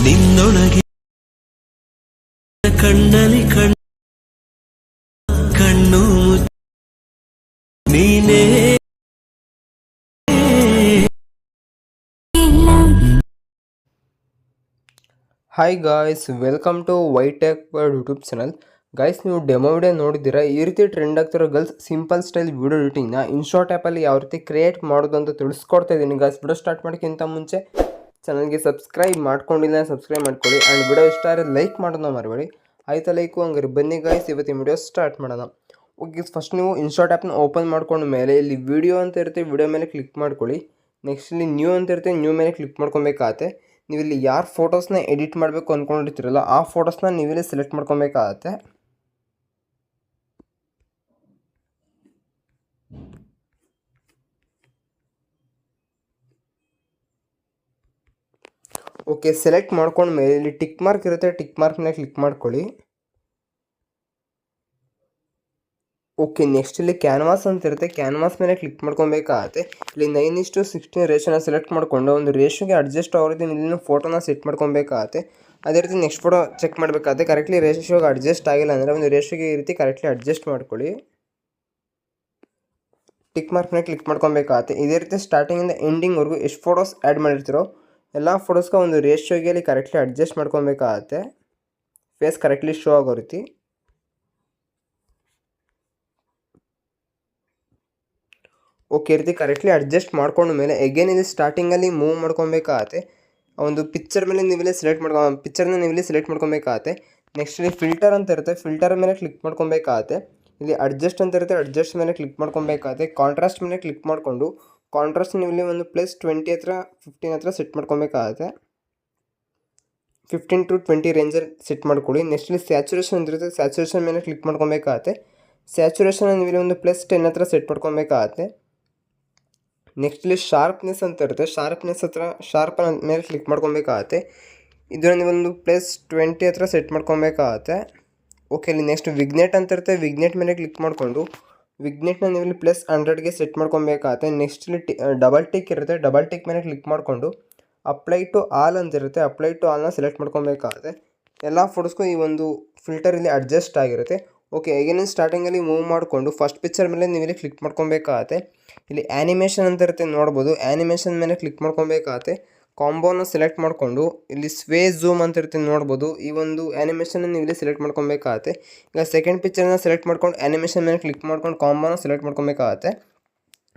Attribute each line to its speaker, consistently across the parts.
Speaker 1: ನಿನ್ನೊಳಗೆ ಕಣ್ಣಲ್ಲಿ ಕಣ್ಣು ನೀನೇ.
Speaker 2: Hi guys, welcome to Vytech world YouTube channel. Guys, ನೀವು ಡೆಮೋ ವಿಡಿಯೋ ನೋಡಿದ್ದೀರಾ. ಈ ರೀತಿ ಟ್ರೆಂಡ್ ಆಗ್ತಿರೋ ಗರ್ಲ್ಸ್ ಸಿಂಪಲ್ ಸ್ಟೈಲ್ ವಿಡಿಯೋ ಎಡಿಟಿಂಗ್ನ ಇನ್ಶಾರ್ಟ್ ಆ್ಯಪಲ್ಲಿ ಯಾವ ರೀತಿ ಕ್ರಿಯೇಟ್ ಮಾಡೋದು ಅಂತ ತಿಳಿಸ್ಕೊಡ್ತಾ ಇದ್ದೀನಿ. ಗಾಯ್ಸ್, ವಿಡಿಯೋ ಸ್ಟಾರ್ಟ್ ಮಾಡೋಕ್ಕಿಂತ ಮುಂಚೆ ಚಾನಲ್ಗೆ ಸಬ್ಸ್ಕ್ರೈಬ್ ಮಾಡ್ಕೊಂಡಿಲ್ಲ, ಸಬ್ಸ್ಕ್ರೈಬ್ ಮಾಡ್ಕೊಳ್ಳಿ. ಆ್ಯಂಡ್ ವಿಡಿಯೋ ಇಷ್ಟ ಆದರೆ ಲೈಕ್ ಮಾಡೋದನ್ನ ಮರಿಬೇಡಿ. ಆಯ್ತಾ ಲೈಕು? ಹಂಗಾರೆ ಬನ್ನಿ ಗಾಯ್ಸ್, ಇವತ್ತಿನ ವಿಡಿಯೋ ಸ್ಟಾರ್ಟ್ ಮಾಡೋಣ. ಓಕೆ, ಫಸ್ಟ್ ನೀವು ಇನ್ಶಾರ್ಟ್ ಆ್ಯಪ್ನ ಓಪನ್ ಮಾಡ್ಕೊಂಡ ಮೇಲೆ ಇಲ್ಲಿ ವಿಡಿಯೋ ಅಂತ ಇರುತ್ತೆ, ವಿಡಿಯೋ ಮೇಲೆ ಕ್ಲಿಕ್ ಮಾಡ್ಕೊಳ್ಳಿ. ನೆಕ್ಸ್ಟ್ ಇಲ್ಲಿ ನ್ಯೂ ಅಂತ ಇರುತ್ತೆ, ನ್ಯೂ ಮೇಲೆ ಕ್ಲಿಕ್ ಮಾಡ್ಕೊಬೇಕಾಗತ್ತೆ. ನೀವು ಇಲ್ಲಿ ಯಾರು ಫೋಟೋಸ್ನ ಎಡಿಟ್ ಮಾಡಬೇಕು ಅಂದ್ಕೊಂಡಿರ್ತೀರಲ್ಲ ಆ ಫೋಟೋಸ್ನ ನೀವಿಲ್ಲಿ ಸೆಲೆಕ್ಟ್ ಮಾಡ್ಕೊಬೇಕಾಗತ್ತೆ. ಓಕೆ, ಸೆಲೆಕ್ಟ್ ಮಾಡ್ಕೊಂಡ್ಮೇಲೆ ಇಲ್ಲಿ ಟಿಕ್ ಮಾರ್ಕ್ ಇರುತ್ತೆ, ಟಿಕ್ ಮಾರ್ಕ್ ಮೇಲೆ ಕ್ಲಿಕ್ ಮಾಡ್ಕೊಳ್ಳಿ. ಓಕೆ, ನೆಕ್ಸ್ಟ್ ಇಲ್ಲಿ ಕ್ಯಾನ್ವಾಸ್ ಅಂತ ಇರುತ್ತೆ, ಕ್ಯಾನ್ವಾಸ್ ಮೇಲೆ ಕ್ಲಿಕ್ ಮಾಡ್ಕೊಬೇಕಾಗತ್ತೆ. ಇಲ್ಲಿ 9:16 ರೇಷನ್ನ ಸೆಲೆಕ್ಟ್ ಮಾಡಿಕೊಂಡು ಒಂದು ರೇಷಿಯೋಗೆ ಅಡ್ಜಸ್ಟ್ ಆಗೋ ರೀತಿ ಇಲ್ಲಿನ ಫೋಟೋನ ಸೆಟ್ ಮಾಡ್ಕೊಬೇಕಾಗತ್ತೆ. ಅದೇ ರೀತಿ ನೆಕ್ಸ್ಟ್ ಫೋಟೋ ಚೆಕ್ ಮಾಡಬೇಕಾಗತ್ತೆ. ಕರೆಕ್ಟ್ಲಿ ರೇಷಿಯೋಗೆ ಅಡ್ಜಸ್ಟ್ ಆಗಿಲ್ಲ ಅಂದರೆ ಒಂದು ರೇಷಿಯೋಗೆ ಈ ರೀತಿ ಕರೆಕ್ಟ್ಲಿ ಅಡ್ಜಸ್ಟ್ ಮಾಡ್ಕೊಳ್ಳಿ. ಟಿಕ್ ಮಾರ್ಕ್ ಮೇಲೆ ಕ್ಲಿಕ್ ಮಾಡ್ಕೊಬೇಕಾಗತ್ತೆ. ಇದೇ ರೀತಿ ಸ್ಟಾರ್ಟಿಂಗಿಂದ ಎಂಡಿಂಗ್ವರೆಗೂ ಎಷ್ಟು ಫೋಟೋಸ್ ಆ್ಯಡ್ ಮಾಡಿರ್ತೀರೋ ಎಲ್ಲ ಫೋಟೋಸ್ಗೆ ಒಂದು ರೇಷಿಯೋಗೆ ಅಲ್ಲಿ ಕರೆಕ್ಟ್ಲಿ ಅಡ್ಜಸ್ಟ್ ಮಾಡ್ಕೊಬೇಕಾಗತ್ತೆ, ಫೇಸ್ ಕರೆಕ್ಟ್ಲಿ ಶೋ ಆಗೋ ರೀತಿ. ಓಕೆ, ರೀತಿ ಕರೆಕ್ಟ್ಲಿ ಅಡ್ಜಸ್ಟ್ ಮಾಡ್ಕೊಂಡ ಮೇಲೆ ಎಗೇನ್ ಇಲ್ಲಿ ಸ್ಟಾರ್ಟಿಂಗಲ್ಲಿ ಮೂವ್ ಮಾಡ್ಕೊಬೇಕಾಗತ್ತೆ. ಒಂದು ಪಿಕ್ಚರ್ ಮೇಲೆ ನೀವಿಲ್ಲಿ ಪಿಕ್ಚರ್ನ ನೀವಿಲ್ಲಿ ಸೆಲೆಕ್ಟ್ ಮಾಡ್ಕೊಬೇಕಾಗತ್ತೆ. ನೆಕ್ಸ್ಟ್ ಇಲ್ಲಿ ಫಿಲ್ಟರ್ ಅಂತ ಇರುತ್ತೆ, ಫಿಲ್ಟರ್ ಮೇಲೆ ಕ್ಲಿಕ್ ಮಾಡ್ಕೊಬೇಕಾಗತ್ತೆ. ಇಲ್ಲಿ ಅಡ್ಜಸ್ಟ್ ಅಂತ ಇರುತ್ತೆ, ಅಡ್ಜಸ್ಟ್ ಮೇಲೆ ಕ್ಲಿಕ್ ಮಾಡ್ಕೊಬೇಕಾಗತ್ತೆ. ಕಾಂಟ್ರಾಸ್ಟ್ ಮೇಲೆ ಕ್ಲಿಕ್ ಮಾಡಿಕೊಂಡು ಕಾಂಟ್ರಾಸ್ಟ್ ನೀವಿಲ್ಲಿ ಒಂದು +20 ಹತ್ರ 15 ಹತ್ರ ಸೆಟ್ ಮಾಡ್ಕೊಬೇಕಾಗತ್ತೆ. 15 to 20 ರೇಂಜಲ್ಲಿ ಸೆಟ್ ಮಾಡ್ಕೊಳ್ಳಿ. ನೆಕ್ಸ್ಟ್ ಇಲ್ಲಿ ಸ್ಯಾಚುರೇಷನ್ ಅಂತ ಇರುತ್ತೆ, ಸ್ಯಾಚುರೇಷನ್ ಮೇಲೆ ಕ್ಲಿಕ್ ಮಾಡ್ಕೊಬೇಕಾಗತ್ತೆ. ಸ್ಯಾಚುರೇಷನ್ ನೀವಿಲ್ಲಿ ಒಂದು +10 ಹತ್ರ ಸೆಟ್ ಮಾಡ್ಕೊಬೇಕಾಗತ್ತೆ. ನೆಕ್ಸ್ಟ್ ಇಲ್ಲಿ ಶಾರ್ಪ್ನೆಸ್ ಅಂತ ಇರುತ್ತೆ, ಶಾರ್ಪ್ನೆಸ್ ಹತ್ರ ಶಾರ್ಪ್ ಮೇಲೆ ಕ್ಲಿಕ್ ಮಾಡ್ಕೊಬೇಕಾಗತ್ತೆ. ಇದನ್ನು ನೀವೊಂದು +20 ಹತ್ರ ಸೆಟ್ ಮಾಡ್ಕೊಬೇಕಾಗತ್ತೆ. ಓಕೆ, ಇಲ್ಲಿ ನೆಕ್ಸ್ಟ್ ವಿಗ್ನೆಟ್ ಅಂತ ಇರುತ್ತೆ, ವಿಗ್ನೆಟ್ ಮೇಲೆ ಕ್ಲಿಕ್ ಮಾಡಿಕೊಂಡು ವಿಗ್ನೆಟ್ನ ನೀವು ಇಲ್ಲಿ +100ಗೆ ಸೆಟ್ ಮಾಡ್ಕೊಬೇಕಾಗತ್ತೆ. ನೆಕ್ಸ್ಟ್ ಇಲ್ಲಿ ಡಬಲ್ ಟಿಕ್ ಇರುತ್ತೆ, ಡಬಲ್ ಟಿಕ್ ಮೇಲೆ ಕ್ಲಿಕ್ ಮಾಡಿಕೊಂಡು ಅಪ್ಲೈ ಟು ಆಲ್ ಅಂತ ಇರುತ್ತೆ, ಅಪ್ಲೈ ಟು ಆಲ್ನ ಸೆಲೆಕ್ಟ್ ಮಾಡ್ಕೊಬೇಕಾಗತ್ತೆ. ಎಲ್ಲ ಫೋಟೋಸ್ಗೂ ಈ ಒಂದು ಫಿಲ್ಟರ್ ಇಲ್ಲಿ ಅಡ್ಜಸ್ಟ್ ಆಗಿರುತ್ತೆ. ಓಕೆ, ಈಗೇನು ಸ್ಟಾರ್ಟಿಂಗಲ್ಲಿ ಮೂವ್ ಮಾಡಿಕೊಂಡು ಫಸ್ಟ್ ಪಿಕ್ಚರ್ ಮೇಲೆ ನೀವು ಇಲ್ಲಿ ಕ್ಲಿಕ್ ಮಾಡ್ಕೊಬೇಕಾಗತ್ತೆ. ಇಲ್ಲಿ ಆ್ಯನಿಮೇಷನ್ ಅಂತ ಇರುತ್ತೆ ನೋಡ್ಬೋದು, ಆ್ಯನಿಮೇಷನ್ ಮೇಲೆ ಕ್ಲಿಕ್ ಮಾಡ್ಕೊಬೇಕಾಗತ್ತೆ. ಕಾಂಬೋನ ಸೆಲೆಕ್ಟ್ ಮಾಡಿಕೊಂಡು ಇಲ್ಲಿ ಸ್ವೇ ಝೂಮ್ ಅಂತ ಇರುತ್ತೆ ನೋಡ್ಬೋದು, ಈ ಒಂದು ಆ್ಯನಿಮೇಷನ್ ನೀವು ಇಲ್ಲಿ ಸೆಲೆಕ್ಟ್ ಮಾಡ್ಕೊಬೇಕಾಗತ್ತೆ. ಈಗ ಸೆಕೆಂಡ್ ಪಿಕ್ಚರ್ನ ಸೆಲೆಕ್ಟ್ ಮಾಡ್ಕೊಂಡು ಆ್ಯನಿಮೇಷನ್ ಮೇಲೆ ಕ್ಲಿಕ್ ಮಾಡ್ಕೊಂಡು ಕಾಂಬೋನ ಸೆಲೆಕ್ಟ್ ಮಾಡ್ಕೊಬೇಕಾಗತ್ತೆ.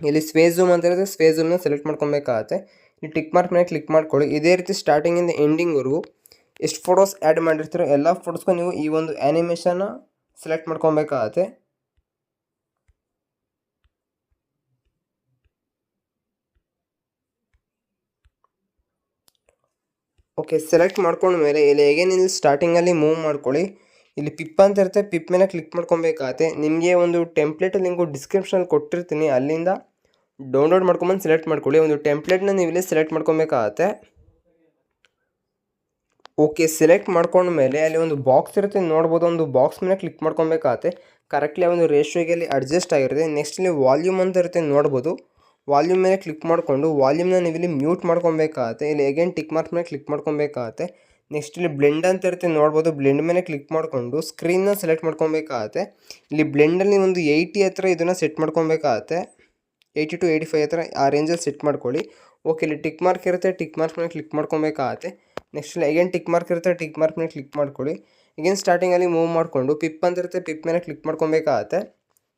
Speaker 2: ಇಲ್ಲಿ ಸ್ವೇ ಝೂಮ್ ಅಂತ ಇರುತ್ತೆ, ಸ್ವೇ ಝೂಮ್ನ ಸೆಲೆಕ್ಟ್ ಮಾಡ್ಕೊಬೇಕಾಗತ್ತೆ. ಇಲ್ಲಿ ಟಿಕ್ ಮಾರ್ಕ್ ಮೇಲೆ ಕ್ಲಿಕ್ ಮಾಡ್ಕೊಳ್ಳಿ. ಇದೇ ರೀತಿ ಸ್ಟಾರ್ಟಿಂಗಿಂದ ಎಂಡಿಂಗ್ವರೆಗೂ ಎಷ್ಟು ಫೋಟೋಸ್ ಆ್ಯಡ್ ಮಾಡಿರ್ತೀರೋ ಎಲ್ಲ ಫೋಟೋಸ್ಗೂ ನೀವು ಈ ಒಂದು ಆ್ಯನಿಮೇಷನ್ನ ಸೆಲೆಕ್ಟ್ ಮಾಡ್ಕೊಬೇಕಾಗತ್ತೆ. ಓಕೆ, ಸೆಲೆಕ್ಟ್ ಮಾಡ್ಕೊಂಡ್ಮೇಲೆ ಇಲ್ಲಿ ಹೇಗೇನಿಲ್ಲ ಸ್ಟಾರ್ಟಿಂಗಲ್ಲಿ ಮೂವ್ ಮಾಡ್ಕೊಳ್ಳಿ. ಇಲ್ಲಿ ಪಿಪ್ ಅಂತ ಇರುತ್ತೆ, ಪಿಪ್ ಮೇಲೆ ಕ್ಲಿಕ್ ಮಾಡ್ಕೊಬೇಕಾಗತ್ತೆ. ನಿಮಗೆ ಒಂದು ಟೆಂಪ್ಲೇಟ್ ಲಿಂಕು ಡಿಸ್ಕ್ರಿಪ್ಷನಲ್ಲಿ ಕೊಟ್ಟಿರ್ತೀನಿ, ಅಲ್ಲಿಂದ ಡೌನ್ಲೋಡ್ ಮಾಡ್ಕೊಂಬಂದು ಸೆಲೆಕ್ಟ್ ಮಾಡ್ಕೊಳ್ಳಿ. ಒಂದು ಟೆಂಪ್ಲೇಟ್ನ ನೀವು ಇಲ್ಲಿ ಸೆಲೆಕ್ಟ್ ಮಾಡ್ಕೊಬೇಕಾಗತ್ತೆ. ಓಕೆ, ಸೆಲೆಕ್ಟ್ ಮಾಡ್ಕೊಂಡ್ಮೇಲೆ ಅಲ್ಲಿ ಒಂದು ಬಾಕ್ಸ್ ಇರುತ್ತೆ ನೋಡ್ಬೋದು, ಒಂದು ಬಾಕ್ಸ್ ಮೇಲೆ ಕ್ಲಿಕ್ ಮಾಡ್ಕೊಬೇಕಾಗತ್ತೆ. ಕರೆಕ್ಟ್ಲಿ ಒಂದು ರೇಷಿಯೋಗೆ ಅಲ್ಲಿ ಅಡ್ಜಸ್ಟ್ ಆಗಿರುತ್ತೆ. ನೆಕ್ಸ್ಟ್ ಇಲ್ಲಿ ವಾಲ್ಯೂಮ್ ಅಂತ ಇರುತ್ತೆ ನೋಡ್ಬೋದು, ವಾಲ್ಯೂಮ್ ಮೇಲೆ ಕ್ಲಿಕ್ ಮಾಡಿಕೊಂಡು ವಾಲ್ಯೂಮ್ನ ನೀವು ಇಲ್ಲಿ ಮ್ಯೂಟ್ ಮಾಡ್ಕೊಬೇಕಾಗತ್ತೆ. ಇಲ್ಲಿ ಅಗೇನ್ ಟಿಕ್ ಮಾರ್ಕ್ ಮೇಲೆ ಕ್ಲಿಕ್ ಮಾಡ್ಕೊಬೇಕಾಗತ್ತೆ. ನೆಕ್ಸ್ಟ್ ಇಲ್ಲಿ ಬ್ಲೆಂಡ್ ಅಂತ ಇರುತ್ತೆ ನೋಡ್ಬೋದು, ಬ್ಲೆಂಡ್ ಮೇಲೆ ಕ್ಲಿಕ್ ಮಾಡಿಕೊಂಡು ಸ್ಕ್ರೀನ್ನ ಸೆಲೆಕ್ಟ್ ಮಾಡ್ಕೊಬೇಕಾಗತ್ತೆ. ಇಲ್ಲಿ ಬ್ಲೆಂಡಲ್ಲಿ ಒಂದು 80 ಹತ್ರ ಇದನ್ನು ಸೆಟ್ ಮಾಡ್ಕೊಬೇಕಾಗತ್ತೆ, 80 to 85 ಹತ್ರ ಆ ರೇಂಜಲ್ಲಿ ಸೆಟ್ ಮಾಡ್ಕೊಳ್ಳಿ. ಓಕೆ, ಇಲ್ಲಿ ಟಿಕ್ ಮಾರ್ಕ್ ಇರುತ್ತೆ, ಟಿಕ್ ಮಾರ್ಕ್ ಮೇಲೆ ಕ್ಲಿಕ್ ಮಾಡ್ಕೊಬೇಕಾಗತ್ತೆ. ನೆಕ್ಸ್ಟ್ ಇಲ್ಲಿ ಅಗೇನ್ ಟಿಕ್ ಮಾರ್ಕ್ ಇರುತ್ತೆ, ಟಿಕ್ ಮಾರ್ಕ್ ಮೇಲೆ ಕ್ಲಿಕ್ ಮಾಡ್ಕೊಳ್ಳಿ. ಅಗೇನ್ ಸ್ಟಾರ್ಟಿಂಗಲ್ಲಿ ಮೂವ್ ಮಾಡಿಕೊಂಡು ಪಿಪ್ ಅಂತ ಇರುತ್ತೆ, ಪಿಪ್ ಮೇಲೆ ಕ್ಲಿಕ್ ಮಾಡ್ಕೊಬೇಕಾಗತ್ತೆ.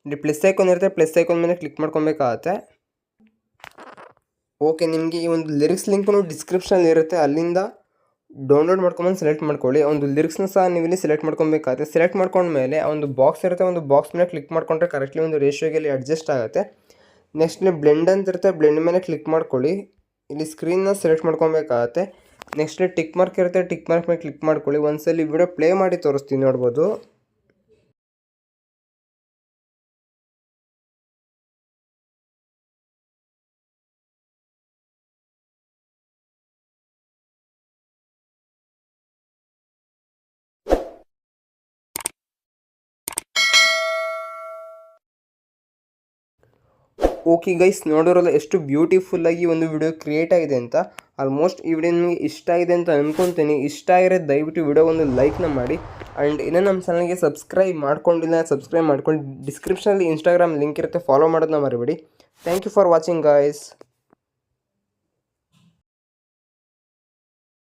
Speaker 2: ಇಲ್ಲಿ ಪ್ಲಸ್ ಐಕಾನ್ ಇರುತ್ತೆ, ಪ್ಲಸ್ ಐಕಾನ್ ಮೇಲೆ ಕ್ಲಿಕ್ ಮಾಡ್ಕೊಬೇಕಾಗತ್ತೆ. ಓಕೆ, ನಿಮಗೆ ಈ ಒಂದು ಲಿರಿಕ್ಸ್ ಲಿಂಕ್ನು ಡಿಸ್ಕ್ರಿಪ್ಷನಲ್ಲಿ ಇರುತ್ತೆ, ಅಲ್ಲಿಂದ ಡೌನ್ಲೋಡ್ ಮಾಡ್ಕೊಂಬಂದು ಸೆಲೆಕ್ಟ್ ಮಾಡ್ಕೊಳ್ಳಿ. ಒಂದು ಲಿರಿಕ್ಸ್ನ ಸಹ ನೀವು ಇಲ್ಲಿ ಸೆಲೆಕ್ಟ್ ಮಾಡ್ಕೊಬೇಕಾಗುತ್ತೆ. ಸೆಲೆಕ್ಟ್ ಮಾಡ್ಕೊಂಡ್ಮೇಲೆ ಒಂದು ಬಾಕ್ಸ್ ಇರುತ್ತೆ, ಒಂದು ಬಾಕ್ಸ್ ಮೇಲೆ ಕ್ಲಿಕ್ ಮಾಡ್ಕೊಂಡ್ರೆ ಕರೆಕ್ಟ್ಲಿ ಒಂದು ರೇಷಿಯೋಗೆ ಅಲ್ಲಿ ಅಡ್ಜಸ್ಟ್ ಆಗುತ್ತೆ. ನೆಕ್ಸ್ಟ್ ಇಲ್ಲಿ ಬ್ಲೆಂಡ್ ಅಂತ ಇರುತ್ತೆ, ಬ್ಲೆಂಡ್ ಮೇಲೆ ಕ್ಲಿಕ್ ಮಾಡ್ಕೊಳ್ಳಿ. ಇಲ್ಲಿ ಸ್ಕ್ರೀನ್ನ ಸೆಲೆಕ್ಟ್ ಮಾಡ್ಕೊಬೇಕಾಗತ್ತೆ. ನೆಕ್ಸ್ಟ್ ಇಲ್ಲಿ ಟಿಕ್ ಮಾರ್ಕ್ ಇರುತ್ತೆ, ಟಿಕ್ ಮಾರ್ಕ್ ಮೇಲೆ ಕ್ಲಿಕ್ ಮಾಡ್ಕೊಳ್ಳಿ. ಒಂದ್ಸಲಿ ವಿಡಿಯೋ ಪ್ಲೇ ಮಾಡಿ ತೋರಿಸ್ತೀನಿ ನೋಡ್ಬೋದು. ಓಕೆ ಗೈಸ್, ನೋಡೋರಲ್ಲ ಎಷ್ಟು ಬ್ಯೂಟಿಫುಲ್ಲಾಗಿ ಒಂದು ವಿಡಿಯೋ ಕ್ರಿಯೇಟ್ ಆಗಿದೆ ಅಂತ. ಆಲ್ಮೋಸ್ಟ್ ಈ ವಿಡಿಯೋ ನಿಮಗೆ ಇಷ್ಟ ಆಗಿದೆ ಅಂತ ಅಂದ್ಕೊತೀನಿ. ಇಷ್ಟ ಆಗಿರೋ ದಯವಿಟ್ಟು ವಿಡಿಯೋ ಒಂದು ಲೈಕ್ನ ಮಾಡಿ. ಆ್ಯಂಡ್ ಇನ್ನೂ ನಮ್ಮ ಚಾನಲ್ಗೆ ಸಬ್ಸ್ಕ್ರೈಬ್ ಮಾಡ್ಕೊಂಡಿಲ್ಲ, ಸಬ್ಸ್ಕ್ರೈಬ್ ಮಾಡ್ಕೊಂಡು ಡಿಸ್ಕ್ರಿಪ್ಷನಲ್ಲಿ ಇನ್ಸ್ಟಾಗ್ರಾಮ್ ಲಿಂಕ್ ಇರುತ್ತೆ, ಫಾಲೋ ಮಾಡೋದನ್ನ ಮರಿಬೇಡಿ. Thank you for watching guys.